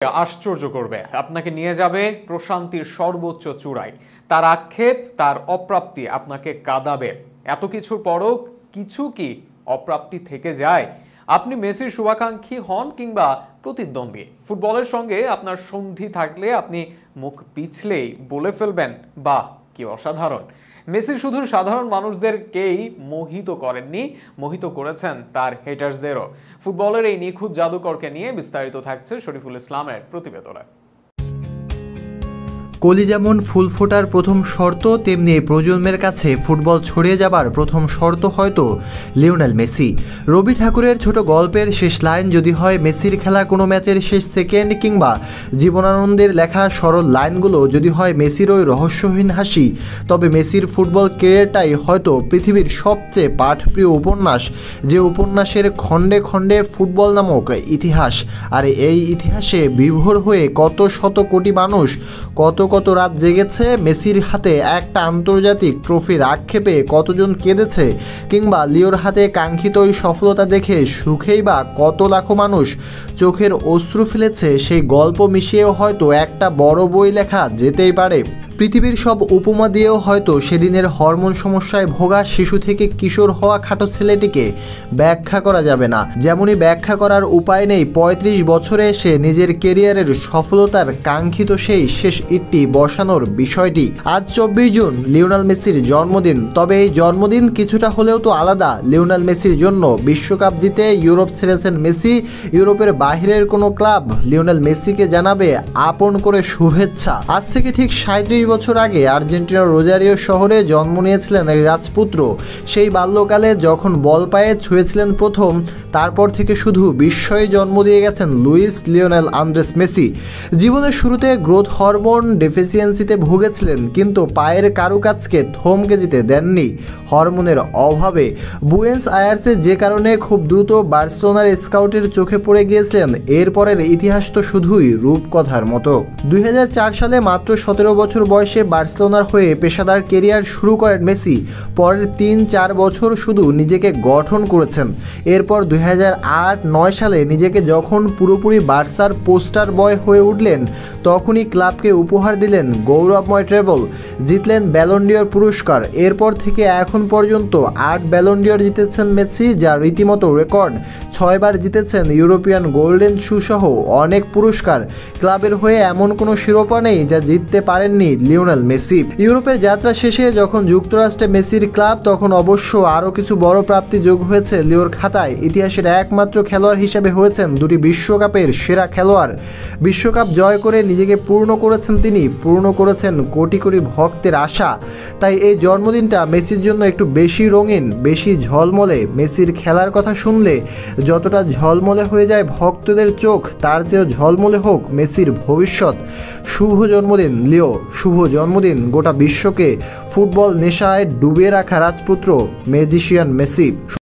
আশ্চর্য করবে, আপনাকে নিয়ে যাবে প্রশান্তির সর্বোচ্চ চূড়ায়। তার আক্ষেপ, তার অপ্রাপ্তি আপনাকে কাঁদাবে। এত কিছুর পরও কিছু কি অপ্রাপ্তি থেকে যায়? আপনি মেসির শুভাকাঙ্ক্ষী হন কিংবা প্রতিদ্বন্দ্বী, ফুটবলের সঙ্গে আপনার সন্ধি থাকলে আপনি মুখ পিছলেই বলে ফেলবেন, বাহ কি অসাধারণ। মেসি শুধু সাধারণ মানুষদেরকেই মোহিত করেননি, মোহিত করেছেন তার হেটার্সদেরও। ফুটবলের এই নিখুঁত জাদুকরকে নিয়ে বিস্তারিত থাকছে শরীফুল ইসলামের প্রতিবেদনে। কলি যেমন ফুল ফোটার প্রথম শর্ত, তেমনি এই প্রজন্মের কাছে ফুটবল ছড়িয়ে যাবার প্রথম শর্ত হয়তো লিওনেল মেসি। রবি ঠাকুরের ছোট গল্পের শেষ লাইন যদি হয় মেসির খেলা কোনো ম্যাচের শেষ সেকেন্ড, কিংবা জীবনানন্দের লেখা সরল লাইনগুলো যদি হয় মেসির ওই রহস্যহীন হাসি, তবে মেসির ফুটবল ক্যারিয়ারটাই হয়তো পৃথিবীর সবচেয়ে পাঠপ্রিয় উপন্যাস, যে উপন্যাসের খণ্ডে খণ্ডে ফুটবল নামক ইতিহাস। আর এই ইতিহাসে বিভোর হয়ে কত শত কোটি মানুষ কত রাত জেগেছে, মেসির হাতে একটা আন্তর্জাতিক ট্রফির আক্ষেপে কতজন কেঁদেছে, কিংবা লিওর হাতে কাঙ্ক্ষিত ওই সফলতা দেখে সুখেই বা কত লাখো মানুষ চোখের অশ্রু ফেলেছে, সেই গল্প মিশিয়েও হয়তো একটা বড় বই লেখা যেতেই পারে। পৃথিবীর সব উপমা দিয়েও হয়তো সেদিনের হরমোন সমস্যায় ভোগা শিশু থেকে কিশোর হওয়া খাটো ছেলেটিকে ব্যাখ্যা করা যাবে না। যেমনই ব্যাখ্যা করার উপায় নেই ৩৫ বছরে সে নিজের কেরিয়ারের সফলতার কাঙ্ক্ষিত সেই শেষ ইটটি বসানোর বিষয়টি। আজ ২৪ জুন লিওনেল মেসির জন্মদিন। তবে এই জন্মদিন কিছুটা হলেও তো আলাদা লিওনেল মেসির জন্য। বিশ্বকাপ জিতে ইউরোপ ছেড়েছেন মেসি। ইউরোপের বাহিরের কোনো ক্লাব লিওনেল মেসিকে জানাবে আপন করে শুভেচ্ছা। আজ থেকে ঠিক ৩৭ বছর আগে আর্জেন্টিনার রোজারিও শহরে জন্ম নিয়েছিলেন এই রাজপুত্র। সেই বাল্যকালে যখন বল পায়ে ছুঁয়েছিলেন প্রথম, তারপর থেকে শুধু বিস্ময়ে জন্ম দিয়ে গেছেন লুইস লিওনেল আন্দ্রেস মেসি। জীবনের শুরুতে গ্রোথ হরমোন ডেফিসিয়েন্সিতে ভুগেছিলেন, কিন্তু পায়ের কারুকাজকে থমকে যেতে দেননি হরমোনের অভাবে। বুয়েন্স আয়ার্সে যে কারণে খুব দ্রুত বার্সেলোনার স্কাউটের চোখে পড়ে গিয়েছিলেন, এরপরের ইতিহাস তো শুধুই রূপকথার মতো। ২০০৪ সালে মাত্র ১৭ বছর বয়সে বার্সেলোনার হয়ে পেশাদার কেরিয়ার শুরু করেন মেসি। পরের ৩-৪ বছর শুধু নিজেকে গঠন করেছেন। এরপর ২০০৮-৯ সালে নিজেকে যখন পুরোপুরি বার্সার পোস্টার বয় হয়ে উঠলেন, তখনই ক্লাবকে উপহার দিলেন গৌরবময় ট্রেবল, জিতলেন ব্যালন ডি'অর পুরস্কার। এরপর থেকে এখন পর্যন্ত ৮ ব্যালন ডি'অর জিতেছেন মেসি, যা রীতিমতো রেকর্ড। ৬ বার জিতেছেন ইউরোপিয়ান গোল্ডেন শু সহ অনেক পুরস্কার। ক্লাবের হয়ে এমন কোনো শিরোপা নেই যা জিততে পারেননি লিওনেল মেসি। ইউরোপের যাত্রা শেষে যখন যুক্তরাষ্ট্রে মেসির ক্লাব, তখন অবশ্য আরও কিছু বড় প্রাপ্তি যোগ হয়েছে লিওর খাতায়। ইতিহাসের একমাত্র খেলোয়াড় হিসেবে হয়েছেন ২টি বিশ্বকাপের সেরা খেলোয়াড়। বিশ্বকাপ জয় করে নিজেকে পূর্ণ করেছেন তিনি, পূর্ণ করেছেন কোটি কোটি ভক্তের আশা। তাই এই জন্মদিনটা মেসির জন্য একটু বেশি রঙিন, বেশি ঝলমলে। মেসির খেলার কথা শুনলে যতটা ঝলমলে হয়ে যায় ভক্তদের চোখ, তার চেয়েও ঝলমলে হোক মেসির ভবিষ্যৎ। শুভ জন্মদিন লিও, শুভ জন্মদিন গোটা বিশ্বকে ফুটবল নেশায় ডুবিয়ে রাখা রাজপুত্র ম্যাজিশিয়ান মেসি।